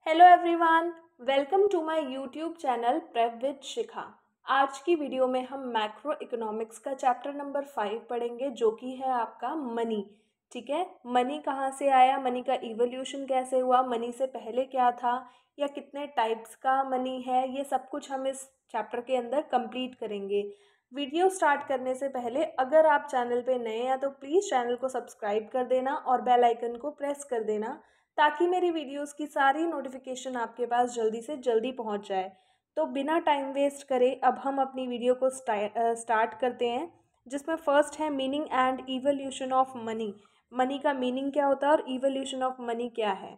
Hello everyone, welcome to my YouTube channel prep with Shikha. आज की video में हम मैक्रो इकोनॉमिक्स का चैप्टर नंबर 5 पढ़ेंगे, जो कि है आपका मनी। ठीक है, मनी कहाँ से आया, मनी का इवोल्यूशन कैसे हुआ, मनी से पहले क्या था, या कितने टाइप्स का मनी है, ये सब कुछ हम इस चैप्टर के अंदर कंप्लीट करेंगे। वीडियो स्टार्ट करने से पहले अगर आप चैनल पे नए हैं तो प्लीज़ चैनल को सब्सक्राइब कर देना और बेल आइकन को प्रेस कर देना, ताकि मेरी वीडियोस की सारी नोटिफिकेशन आपके पास जल्दी से जल्दी पहुंच जाए। तो बिना टाइम वेस्ट करे अब हम अपनी वीडियो को स्टार्ट करते हैं, जिसमें फर्स्ट है meaning and evolution of money. Money का मीनिंग क्या होता है और इवोल्यूशन ऑफ मनी क्या है।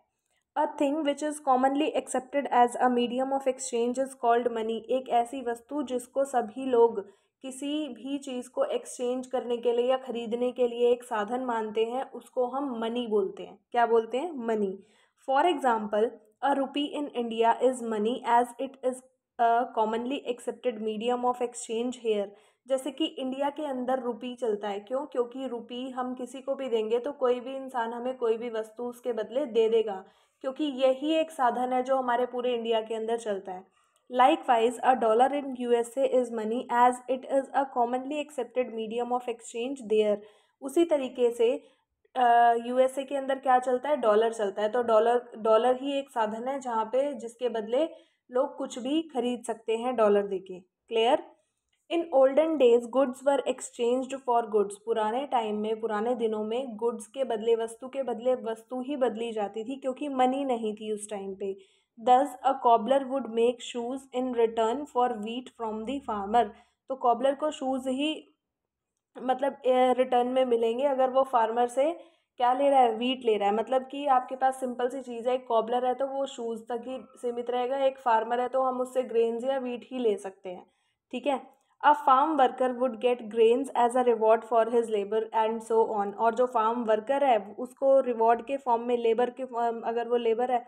A thing which is commonly accepted as a medium of exchange is called money. एक ऐसी वस्तु जिसको सभी लोग किसी भी चीज़ को एक्सचेंज करने के लिए या खरीदने के लिए एक साधन मानते हैं, उसको हम मनी बोलते हैं। क्या बोलते हैं? Money. For example, a rupee in India is money as it is commonly accepted medium of exchange here. जैसे कि इंडिया के अंदर रुपी चलता है, क्यों? क्योंकि रुपी हम किसी को भी देंगे तो कोई भी इंसान हमें कोई भी वस्तु उसके बदले दे देगा, क्योंकि यही एक साधन है जो हमारे पूरे इंडिया के अंदर चलता है। Likewise, a dollar in USA is money as it is a commonly accepted medium of exchange there। उसी तरीके से यूएसए के अंदर क्या चलता है? डॉलर चलता है। तो डॉलर डॉलर ही एक साधन है जहाँ पे जिसके बदले लोग कुछ भी खरीद सकते हैं डॉलर देके। Clear? In olden days goods were exchanged for goods. पुराने टाइम में, पुराने दिनों में गुड्स के बदले, वस्तु के बदले वस्तु ही बदली जाती थी, क्योंकि मनी नहीं थी उस टाइम पे। Thus a cobbler would make shoes in return for wheat from the farmer. तो कॉबलर को शूज़ ही मतलब रिटर्न में मिलेंगे अगर वो फार्मर से क्या ले रहा है? वीट ले रहा है। मतलब कि आपके पास सिंपल सी चीज़ है, एक कॉबलर है तो वो शूज़ तक ही सीमित रहेगा, एक फार्मर है तो हम उससे ग्रेन्स या वीट ही ले सकते हैं। ठीक है। A farm worker would get grains as a reward for his labour and so on. और जो फार्म वर्कर है उसको रिवॉर्ड के फॉर्म में, लेबर के फॉर्म, अगर वो लेबर है,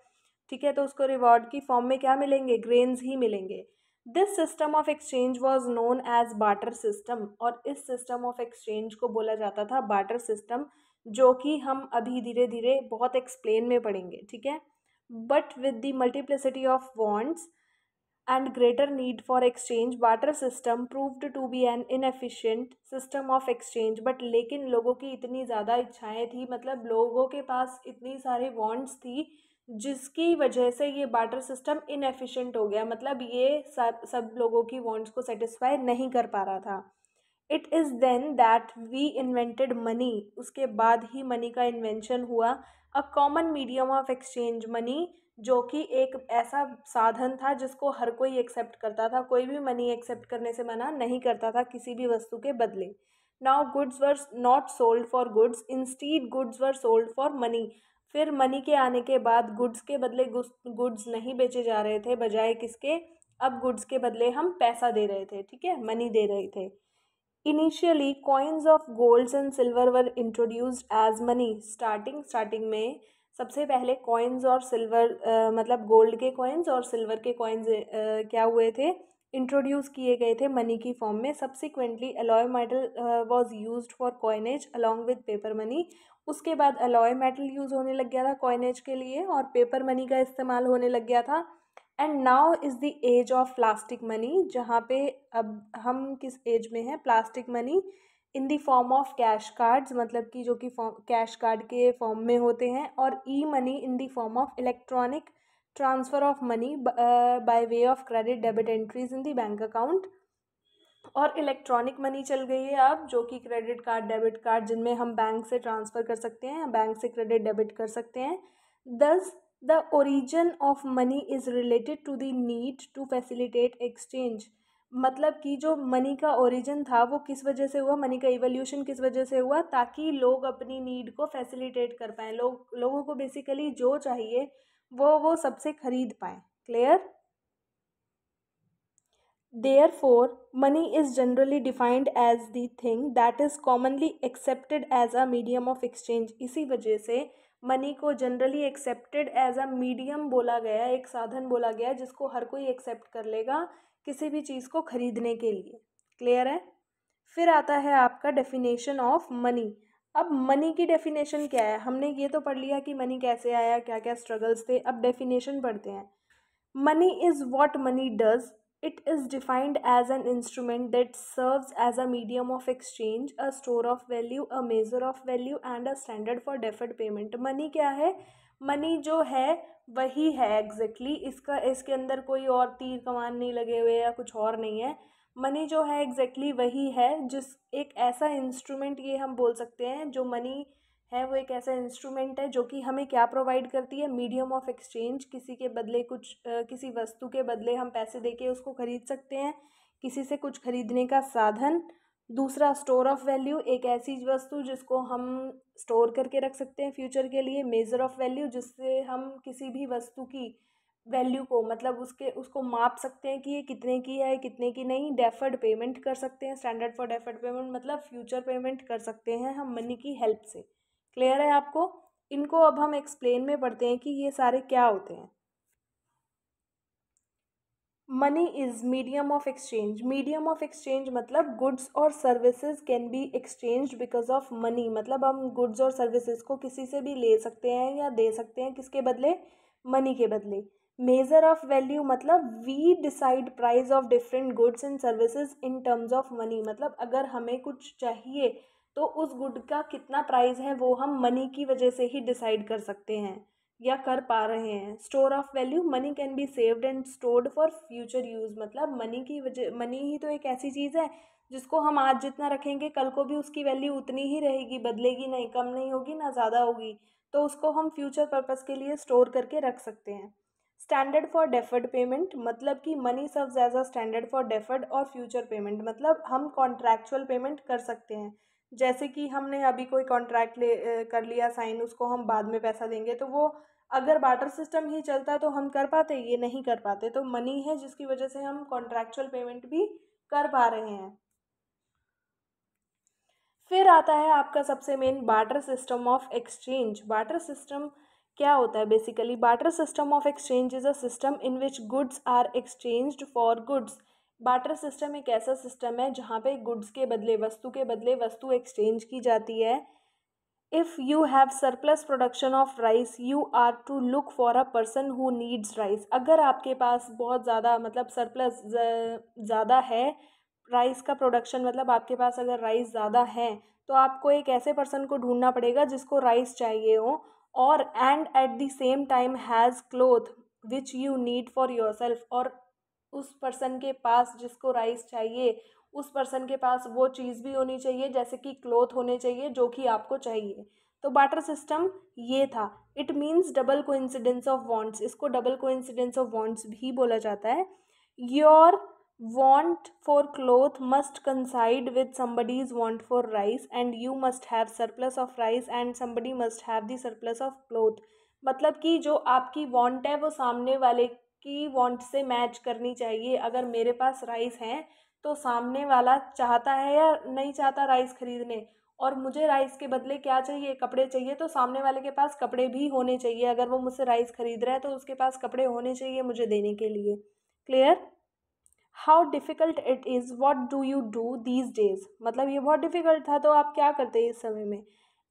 ठीक है, तो उसको रिवॉर्ड की फॉर्म में क्या मिलेंगे? ग्रेन्स ही मिलेंगे। This system of exchange was known as barter system. और इस सिस्टम ऑफ एक्सचेंज को बोला जाता था बार्टर सिस्टम, जो कि हम अभी धीरे धीरे बहुत एक्सप्लेन में पढ़ेंगे। ठीक है। But with the multiplicity of wants and greater need for exchange, barter system proved to be an inefficient system of exchange। But लेकिन लोगों की इतनी ज़्यादा इच्छाएं थी, मतलब लोगों के पास इतनी सारी वॉन्ट्स थी, जिसकी वजह से ये बार्टर सिस्टम इनएफिशिएंट हो गया। मतलब ये सब लोगों की वॉन्ट्स को सेटिस्फाई नहीं कर पा रहा था। It is then that we invented money. उसके बाद ही मनी का इन्वेंशन हुआ। A common medium of exchange money, जो कि एक ऐसा साधन था जिसको हर कोई एक्सेप्ट करता था। कोई भी मनी एक्सेप्ट करने से मना नहीं करता था किसी भी वस्तु के बदले। Now goods were not sold for goods, instead goods were sold for money. फिर मनी के आने के बाद गुड्स के बदले गुड्स नहीं बेचे जा रहे थे, बजाय किसके? अब गुड्स के बदले हम पैसा दे रहे थे। ठीक है, मनी दे रहे थे। Initially coins of golds and silver were introduced as money. Starting में सबसे पहले कॉइन्स और सिल्वर, मतलब गोल्ड के कॉइन्स और सिल्वर के कॉइन्स क्या हुए थे? इंट्रोड्यूस किए गए थे मनी की फॉर्म में। Subsequently alloy metal was used for coinage along with paper money. उसके बाद अलॉय मेटल यूज़ होने लग गया था कॉइनेज के लिए, और पेपर मनी का इस्तेमाल होने लग गया था। And now is the age of plastic money, जहाँ पे अब हम किस एज में हैं? Plastic money in the form of cash cards, मतलब कि जो कि कैश कार्ड के फॉर्म में होते हैं, और e money in the form of electronic transfer of money by way of credit debit entries in the bank account. और इलेक्ट्रॉनिक मनी चल गई है अब, जो कि क्रेडिट कार्ड, डेबिट कार्ड, जिनमें हम बैंक से ट्रांसफ़र कर सकते हैं, बैंक से क्रेडिट डेबिट कर सकते हैं। Thus the origin of money is related to the need to facilitate exchange. मतलब कि जो मनी का ओरिजिन था वो किस वजह से हुआ? मनी का इवोल्यूशन किस वजह से हुआ? ताकि लोग अपनी नीड को फैसिलिटेट कर पाएँ, लोगों को बेसिकली जो चाहिए वो सबसे खरीद पाएँ। Clear? Therefore, money is generally defined as the thing that is commonly accepted as a medium of exchange। इसी वजह से मनी को generally accepted as a medium बोला गया, एक साधन बोला गया जिसको हर कोई एक्सेप्ट कर लेगा किसी भी चीज़ को खरीदने के लिए। क्लियर है? फिर आता है आपका डेफिनेशन ऑफ मनी। अब मनी की डेफिनेशन क्या है, हमने ये तो पढ़ लिया कि मनी कैसे आया, क्या क्या स्ट्रगल्स थे। अब डेफिनेशन पढ़ते हैं। Money is what money does. It is defined as an instrument that serves as a medium of exchange, a store of value, a measure of value and a standard for deferred payment. Money क्या है? Money जो है वही है exactly इसका, इसके अंदर कोई और तीर कमान नहीं लगे हुए या कुछ और नहीं है। मनी जो है एग्जैक्टली वही है, जिस एक ऐसा इंस्ट्रूमेंट ये हम बोल सकते हैं, जो मनी है वो एक ऐसा इंस्ट्रूमेंट है जो कि हमें क्या प्रोवाइड करती है, मीडियम ऑफ एक्सचेंज। किसी के बदले कुछ किसी वस्तु के बदले हम पैसे देके उसको खरीद सकते हैं, किसी से कुछ खरीदने का साधन। दूसरा स्टोर ऑफ वैल्यू, एक ऐसी वस्तु जिसको हम स्टोर करके रख सकते हैं फ्यूचर के लिए। मेजर ऑफ वैल्यू, जिससे हम किसी भी वस्तु की वैल्यू को मतलब उसको माप सकते हैं कि ये कितने की है कितने की नहीं। डेफर्ड पेमेंट कर सकते हैं, स्टैंडर्ड फॉर डेफर्ड पेमेंट मतलब फ्यूचर पेमेंट कर सकते हैं हम मनी की हेल्प से। क्लियर है आपको? इनको अब हम एक्सप्लेन में पढ़ते हैं कि ये सारे क्या होते हैं। Money is medium of exchange. Medium of exchange मतलब गुड्स और services can be exchange because of money. मतलब हम गुड्स और सर्विसेज को किसी से भी ले सकते हैं या दे सकते हैं, किसके बदले? मनी के बदले। मेजर ऑफ वैल्यू मतलब we decide price of different goods and services in terms of money. मतलब अगर हमें कुछ चाहिए तो उस गुड का कितना प्राइस है वो हम मनी की वजह से ही डिसाइड कर सकते हैं या कर पा रहे हैं। Store of value, money can be saved and stored for future use. मतलब मनी की वजह, मनी ही तो एक ऐसी चीज़ है जिसको हम आज जितना रखेंगे कल को भी उसकी वैल्यू उतनी ही रहेगी, बदलेगी नहीं, कम नहीं होगी ना ज़्यादा होगी। तो उसको हम फ्यूचर पर्पज़ के लिए स्टोर करके रख सकते हैं। स्टैंडर्ड फॉर डेफर्ड पेमेंट मतलब कि money serves as a standard for deferred और फ्यूचर पेमेंट। मतलब हम कॉन्ट्रैक्चुअल पेमेंट कर सकते हैं, जैसे कि हमने अभी कोई कॉन्ट्रैक्ट कर लिया साइन, उसको हम बाद में पैसा देंगे, तो वो अगर बार्टर सिस्टम ही चलता तो हम कर पाते? ये नहीं कर पाते। तो मनी है जिसकी वजह से हम कॉन्ट्रैक्चुअल पेमेंट भी कर पा रहे हैं। फिर आता है आपका सबसे main barter system of exchange. Barter system क्या होता है basically? Barter system of exchange is a system in which goods are exchanged for goods. Barter system एक ऐसा सिस्टम है जहाँ पे गुड्स के बदले, वस्तु के बदले वस्तु एक्सचेंज की जाती है। If you have surplus production of rice you are to look for a person who needs rice. अगर आपके पास बहुत ज़्यादा मतलब सरप्लस ज़्यादा है राइस का प्रोडक्शन, मतलब आपके पास अगर राइस ज़्यादा है तो आपको एक ऐसे पर्सन को ढूंढना पड़ेगा जिसको राइस चाहिए हो, और and at the same time has cloth which you need for your self. और उस पर्सन के पास जिसको राइस चाहिए, उस पर्सन के पास वो चीज़ भी होनी चाहिए, जैसे कि क्लोथ होने चाहिए जो कि आपको चाहिए। तो बार्टर सिस्टम ये था। It means double coincidence of wants. इसको डबल कोइंसिडेंस ऑफ वांट्स भी बोला जाता है। Your want for cloth must coincide with somebody's want for rice, and you must have surplus of rice and somebody must have the surplus of cloth। मतलब कि जो आपकी want है वो सामने वाले की want से मैच करनी चाहिए। अगर मेरे पास राइस है तो सामने वाला चाहता है या नहीं चाहता राइस खरीदने, और मुझे राइस के बदले क्या चाहिए? कपड़े चाहिए, तो सामने वाले के पास कपड़े भी होने चाहिए। अगर वो मुझसे राइस खरीद रहा है तो उसके पास कपड़े होने चाहिए मुझे देने के लिए। Clear? How difficult it is, what do you do these days. मतलब ये बहुत डिफ़िकल्ट था तो आप क्या करते हैं इस समय में?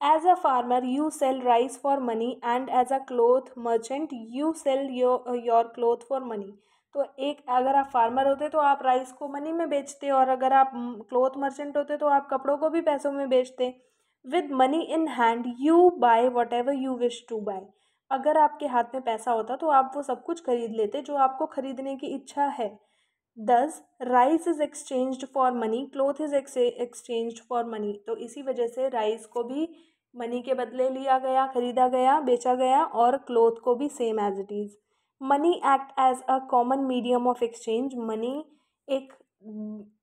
As a farmer you sell rice for money and as a cloth merchant you sell your cloth for money. तो एक अगर आप फार्मर होते तो आप राइस को मनी में बेचते, और अगर आप क्लोथ मर्चेंट होते तो आप कपड़ों को भी पैसों में बेचते। With money in hand you buy whatever you wish to buy. अगर आपके हाथ में पैसा होता तो आप वो सब कुछ खरीद लेते जो आपको खरीदने की इच्छा है। दस rice is exchanged for money, cloth is exchanged for money. तो इसी वजह से राइस को भी मनी के बदले लिया गया, खरीदा गया, बेचा गया, और क्लोथ को भी same as it is. Money act as a common medium of exchange. मनी एक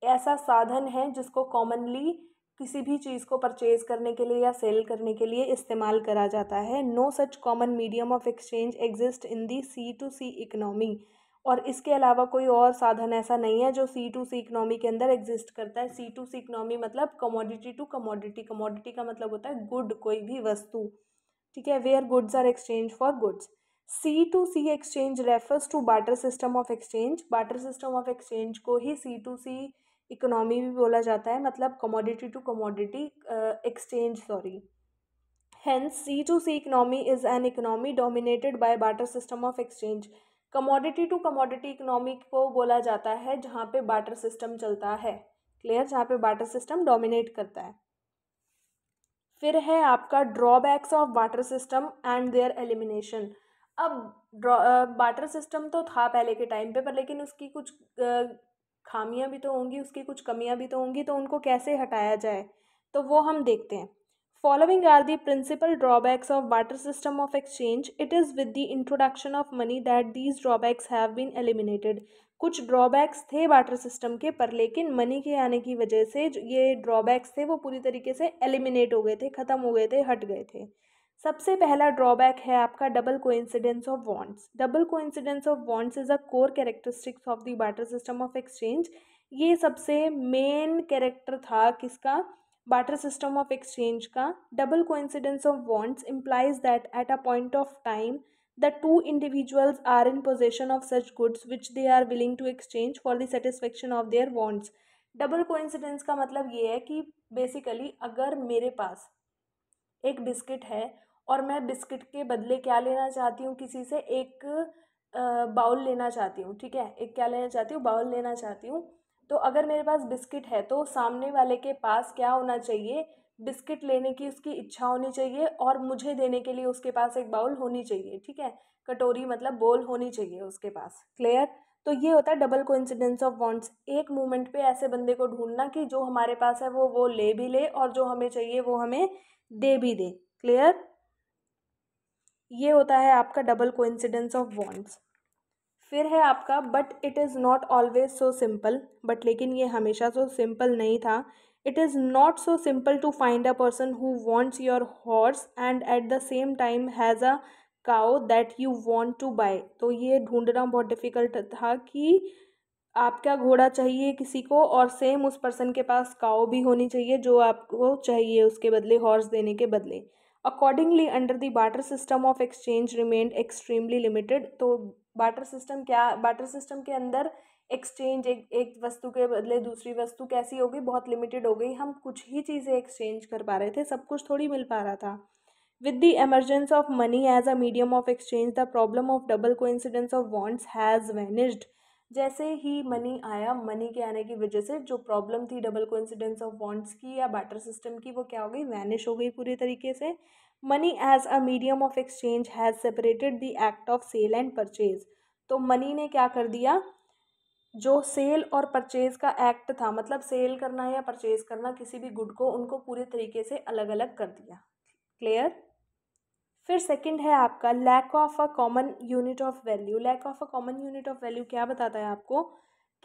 ऐसा साधन है जिसको कॉमनली किसी भी चीज़ को परचेज करने के लिए या सेल करने के लिए इस्तेमाल करा जाता है। No such common medium of exchange exist in the C to C economy. और इसके अलावा कोई और साधन ऐसा नहीं है जो सी टू सी इकनॉमी के अंदर एग्जिस्ट करता है। सी टू सी इकनॉमी मतलब कमोडिटी टू कमोडिटी। कमोडिटी का मतलब होता है गुड, कोई भी वस्तु, ठीक है, where goods are exchange for goods. C to C exchange refers to barter system of exchange. Barter system of exchange को ही सी टू सी इकोनॉमी भी बोला जाता है, मतलब commodity to commodity exchange, sorry. Hence, C2C economy is an economy dominated by barter system of exchange. Commodity to commodity economy को बोला जाता है जहाँ पे बार्टर सिस्टम चलता है, क्लियर, जहाँ पे बार्टर सिस्टम डोमिनेट करता है। फिर है आपका drawbacks of barter system and there elimination. अब बार्टर सिस्टम तो था पहले के टाइम पे, पर लेकिन उसकी कुछ खामियां भी तो होंगी, उसकी कुछ कमियां भी तो होंगी, तो उनको कैसे हटाया जाए तो वो हम देखते हैं। Following are the principal drawbacks of barter system of exchange. It is with the introduction of money that these drawbacks have been eliminated. कुछ ड्रॉबैक्स थे बार्टर सिस्टम के, पर लेकिन मनी के आने की वजह से जो ये ड्रॉबैक्स थे वो पूरी तरीके से एलिमिनेट हो गए थे, ख़त्म हो गए थे, हट गए थे। सबसे पहला ड्रॉबैक है आपका double coincidence of bonds. Double coincidence of bonds is a core characteristics of the barter system of exchange. ये सबसे मेन कैरेक्टर था किसका, बार्टर सिस्टम ऑफ एक्सचेंज का। Double coincidence of bonds implies that at a point of time the two individuals are in possession of such goods which they are willing to exchange for the satisfaction of their wants. Double coincidence का मतलब ये है कि basically अगर मेरे पास एक biscuit है और मैं बिस्किट के बदले क्या लेना चाहती हूँ, किसी से एक बाउल लेना चाहती हूँ, ठीक है, एक क्या लेना चाहती हूँ, बाउल लेना चाहती हूँ। तो अगर मेरे पास बिस्किट है तो सामने वाले के पास क्या होना चाहिए, बिस्किट लेने की उसकी इच्छा होनी चाहिए और मुझे देने के लिए उसके पास एक बाउल होनी चाहिए, ठीक है, कटोरी मतलब बोल होनी चाहिए उसके पास, क्लियर। तो ये होता है डबल कोइंसिडेंस ऑफ वांट्स। एक मोमेंट पे ऐसे बंदे को ढूंढना कि जो हमारे पास है वो ले भी ले और जो हमें चाहिए वो हमें दे भी दे, क्लियर। ये होता है आपका डबल कोइंसिडेंस ऑफ वांट्स। फिर है आपका but it is not always so simple. But लेकिन ये हमेशा सो सिंपल नहीं था। It is not so simple to find a person who wants your horse and at the same time has a cow that you want to buy. तो ये ढूंढना बहुत difficult था कि आपका घोड़ा चाहिए किसी को और सेम उस पर्सन के पास काऊ भी होनी चाहिए जो आपको चाहिए उसके बदले, हॉर्स देने के बदले। Accordingly under the barter system of exchange remained extremely limited. तो बार्टर सिस्टम क्या, बार्टर सिस्टम के अंदर एक्सचेंज, एक वस्तु के बदले दूसरी वस्तु कैसी हो गई, बहुत लिमिटेड हो गई। हम कुछ ही चीज़ें एक्सचेंज कर पा रहे थे, सब कुछ थोड़ी मिल पा रहा था। With the emergence of money as a medium of exchange, the problem of double coincidence of wants has vanished. जैसे ही मनी आया, मनी के आने की वजह से जो प्रॉब्लम थी डबल कोइंसिडेंस ऑफ वांट्स की या बार्टर सिस्टम की, वो क्या हो गई, वैनिश हो गई पूरी तरीके से। Money as a medium of exchange has separated the act of sale and purchase. तो मनी ने क्या कर दिया, जो सेल और परचेज का एक्ट था, मतलब सेल करना या परचेज करना किसी भी गुड को, उनको पूरे तरीके से अलग अलग कर दिया, क्लियर। फिर सेकंड है आपका lack of a common unit of value. Lack of a common unit of value क्या बताता है आपको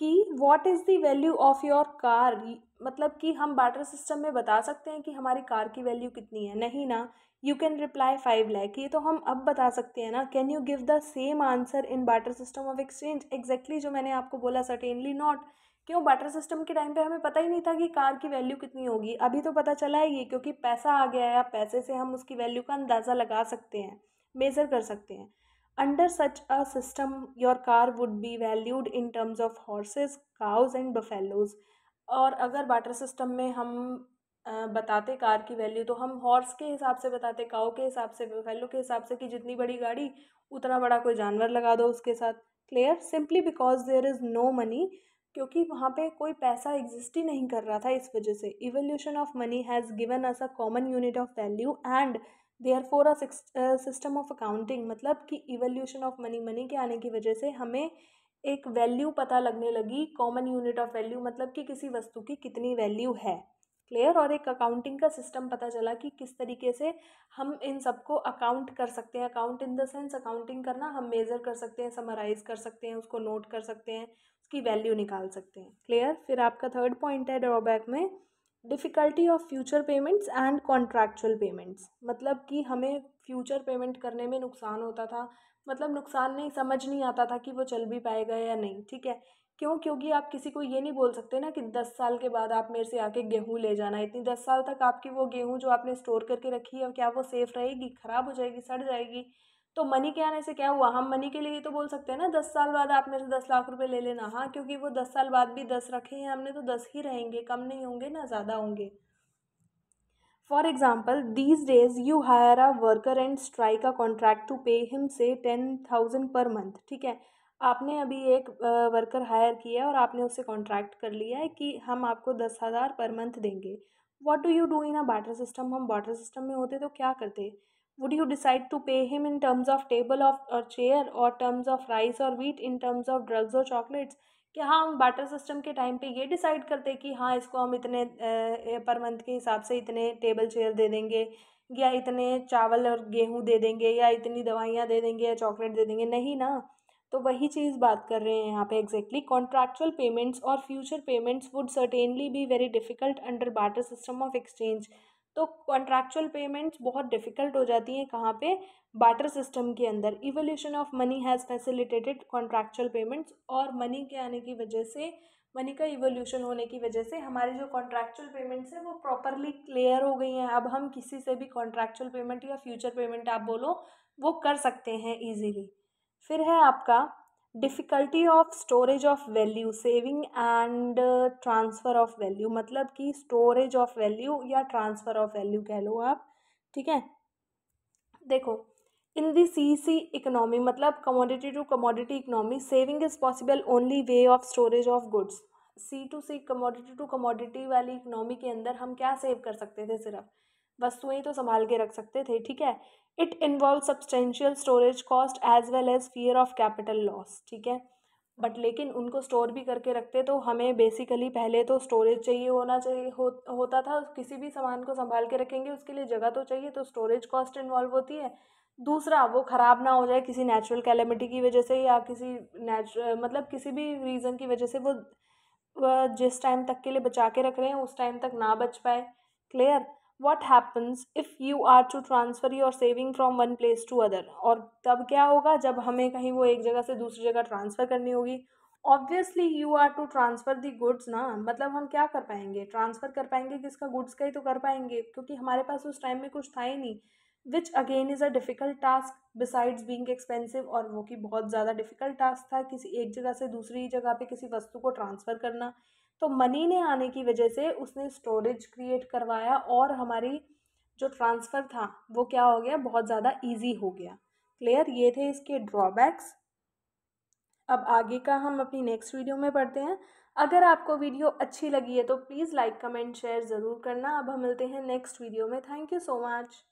कि what is the value of your car. मतलब कि हम बार्टर सिस्टम में बता सकते हैं कि हमारी कार की वैल्यू कितनी है, नहीं ना। यू कैन रिप्लाई 5 लाख, ये तो हम अब बता सकते हैं ना। Can you give the same answer in barter system of exchange, exactly जो मैंने आपको बोला, सर्टेनली नॉट। क्यों, बार्टर सिस्टम के टाइम पे हमें पता ही नहीं था कि कार की वैल्यू कितनी होगी। अभी तो पता चला है ये, क्योंकि पैसा आ गया है, अब पैसे से हम उसकी वैल्यू का अंदाज़ा लगा सकते हैं, मेज़र कर सकते हैं। Under such a system your car would be valued in terms of horses, cause and buffaloes. और अगर बार्टर सिस्टम में हम बताते कार की वैल्यू, तो हम हॉर्स के हिसाब से बताते, काऊ के हिसाब से, बफेलो के हिसाब से, कि जितनी बड़ी गाड़ी उतना बड़ा कोई जानवर लगा दो उसके साथ, clear. Simply because there is no money, क्योंकि वहाँ पे कोई पैसा एग्जिस्ट ही नहीं कर रहा था, इस वजह से। Evolution of money has given us a common unit of value and therefore a system of accounting. मतलब कि इवोल्यूशन ऑफ मनी, मनी के आने की वजह से हमें एक वैल्यू पता लगने लगी, कॉमन यूनिट ऑफ वैल्यू, मतलब कि किसी वस्तु की कितनी वैल्यू है, क्लियर। और एक अकाउंटिंग का सिस्टम पता चला कि किस तरीके से हम इन सबको अकाउंट कर सकते हैं। Account in the sense accounting करना, हम मेज़र कर सकते हैं, समराइज कर सकते हैं, उसको नोट कर सकते हैं, उसकी वैल्यू निकाल सकते हैं, क्लियर। फिर आपका थर्ड पॉइंट है ड्रॉबैक में difficulty of future payments and contractual payments. मतलब कि हमें फ्यूचर पेमेंट करने में नुकसान होता था, मतलब नुकसान नहीं, समझ नहीं आता था कि वो चल भी पाएगा या नहीं, ठीक है। क्यों, क्योंकि आप किसी को ये नहीं बोल सकते ना कि 10 साल के बाद आप मेरे से आके गेहूँ ले जाना। इतनी 10 साल तक आपकी वो गेहूँ जो आपने स्टोर करके रखी है, क्या वो सेफ़ रहेगी, ख़राब हो जाएगी, सड़ जाएगी। तो मनी के आने से क्या हुआ, हम मनी के लिए तो बोल सकते हैं ना 10 साल बाद आप मेरे से 10 लाख रुपए ले लेना। हाँ, क्योंकि वो 10 साल बाद भी 10 रखे हैं हमने, तो 10 ही रहेंगे, कम नहीं होंगे ना ज़्यादा होंगे। For example, these days you hire a worker and strike a contract to pay him say 10,000 per month. ठीक है, आपने अभी एक वर्कर हायर किया है और आपने उससे कॉन्ट्रैक्ट कर लिया है कि हम आपको 10,000 पर मंथ देंगे। What do you do in a barter system? हम बार्टर सिस्टम में होते तो क्या करते? Would you decide to pay him in terms of table of और चेयर, और टर्म्स ऑफ राइस और wheat, in terms of drugs और चॉकलेट्स? कि हाँ, हम बार्टर सिस्टम के टाइम पे ये डिसाइड करते कि हाँ, इसको हम इतने पर मंथ के हिसाब से इतने टेबल चेयर दे देंगे, या इतने चावल और गेहूँ दे देंगे, या इतनी दवाइयाँ दे देंगे, या चॉकलेट दे देंगे, नहीं ना। तो वही चीज़ बात कर रहे हैं यहाँ पे एग्जैक्टली। कॉन्ट्रैक्चुअल पेमेंट्स और future payments would certainly be very difficult under barter system of exchange. तो कॉन्ट्रैक्चुअल पेमेंट्स बहुत डिफिकल्ट हो जाती हैं कहाँ पे? बार्टर सिस्टम के अंदर। Evolution of money has facilitated contractual payments, और मनी के आने की वजह से, मनी का इवोल्यूशन होने की वजह से हमारी जो कॉन्ट्रैक्चुअल पेमेंट्स है वो प्रॉपरली क्लियर हो गई हैं। अब हम किसी से भी कॉन्ट्रैक्चुअल पेमेंट या फ्यूचर पेमेंट आप बोलो, वो कर सकते हैं ईजीली। फिर है आपका difficulty of storage of value, saving and transfer of value, मतलब कि स्टोरेज ऑफ वैल्यू या ट्रांसफ़र ऑफ वैल्यू कह लो आप। ठीक है, देखो, इन दी सी इकोनॉमी, मतलब commodity to commodity economy, saving is possible only way of storage of goods. C2C commodity to commodity वाली इकोनॉमी के अंदर हम क्या सेव कर सकते थे? सिर्फ वस्तुएं तो संभाल के रख सकते थे। ठीक है, it involve substantial storage cost as well as fear of capital loss. ठीक है, बट लेकिन उनको स्टोर भी करके रखते तो हमें बेसिकली पहले तो स्टोरेज चाहिए होना चाहिए होता था। किसी भी सामान को संभाल के रखेंगे उसके लिए जगह तो चाहिए, तो स्टोरेज कॉस्ट इन्वॉल्व होती है। दूसरा, वो ख़राब ना हो जाए किसी नेचुरल कैलेमिटी की वजह से, या किसी मतलब किसी भी रीज़न की वजह से वो जिस टाइम तक के लिए बचा के रख रहे हैं उस टाइम तक ना बच पाए। Clear? What happens if you are to transfer your saving from one place to other? और तब क्या होगा जब हमें कहीं वो एक जगह से दूसरी जगह ट्रांसफ़र करनी होगी? Obviously you are to transfer the goods ना, मतलब हम क्या कर पाएंगे? ट्रांसफ़र कर पाएंगे किसका? गुड्स का ही तो कर पाएंगे, क्योंकि हमारे पास उस टाइम में कुछ था ही नहीं। Which again is a difficult task besides being expensive, और वो कि बहुत ज़्यादा डिफ़िकल्ट टास्क था किसी एक जगह से दूसरी जगह पे किसी वस्तु को ट्रांसफ़र करना। तो मनी ने आने की वजह से उसने स्टोरेज क्रिएट करवाया, और हमारी जो ट्रांसफ़र था वो क्या हो गया? बहुत ज़्यादा ईजी हो गया। क्लियर? ये थे इसके ड्रॉबैक्स। अब आगे का हम अपनी नेक्स्ट वीडियो में पढ़ते हैं। अगर आपको वीडियो अच्छी लगी है तो प्लीज़ लाइक कमेंट शेयर ज़रूर करना। अब हम मिलते हैं नेक्स्ट वीडियो में। Thank you so much.